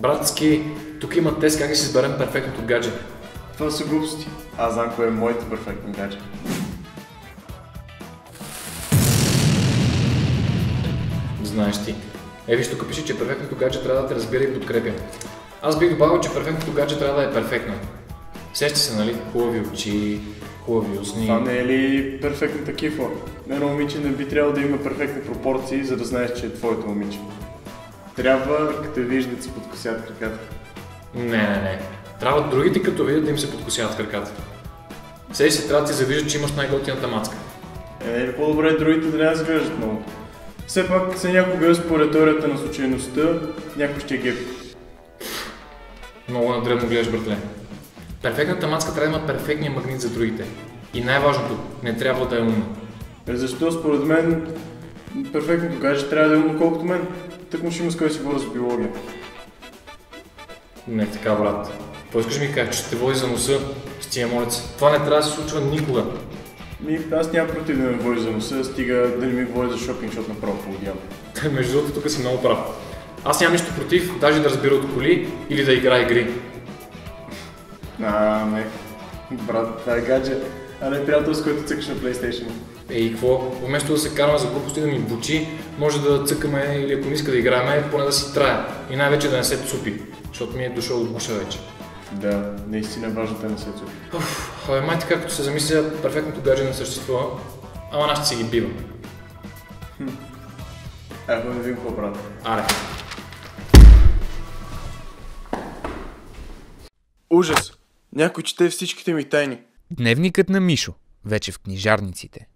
Братски, тук има тест как да си изберем перфектното гадже. Това са глупости. Аз знам кое е моето перфектно гадже. Знаеш ти. Виж, тук пише, че перфектното гадже трябва да те разбира и подкрепя. Аз бих добавил, че перфектното гадже трябва да е перфектно. Сеща се, нали? Хубави очи, хубави устни. Това не е ли перфектната кифа? Едно момиче не би трябвало да има перфектни пропорции, за да знаеш, че е твоето момиче. Трябва, като вижда, да си подкосят краката. Не. Трябва другите, като видят, да им се подкосяват краката. Сега се трябва да ти завиждат, че имаш най-готината мацка. Е по-добре другите да не изглеждат много. Все пак се някога според теорията на случайността, някой ще ги. Много надребно гледаш, братле. Перфектната мацка трябва да има перфектния магнит за другите. И най-важното, не трябва да е умна. Защо според мен перфектното гадже трябва да е умно колкото мен? Так му ще има с кой си говоря за биология. Не така, брат. Какво искаш ми кажеш, че ще те води за носа с тия молеца? Това не трябва да се случва никога. Аз нямам против да ме води за носа, стига да не ми води за шопинг, защото направо поводявам. Между другото, тук си много прав. Аз нямам нищо против, даже да разбира от коли или да играе игри. Не. Брат, това е гадже, а не приятел, с който цъкаш на PlayStation. И какво? Вместо да се караме за глупости да ми бучи, може да цъкаме или ако не иска да играем, поне да си трая. И най-вече да не се цупи, защото ми е дошъл от гуша вече. Да, наистина е важно да не се цупи. Абе, май така, като се замисля, перфектното гадже не съществува, ама нас ще си ги бива. Ако не видим какво правят. Аре. Ужас! Някой чете всичките ми тайни. Дневникът на Мишо, вече в книжарниците.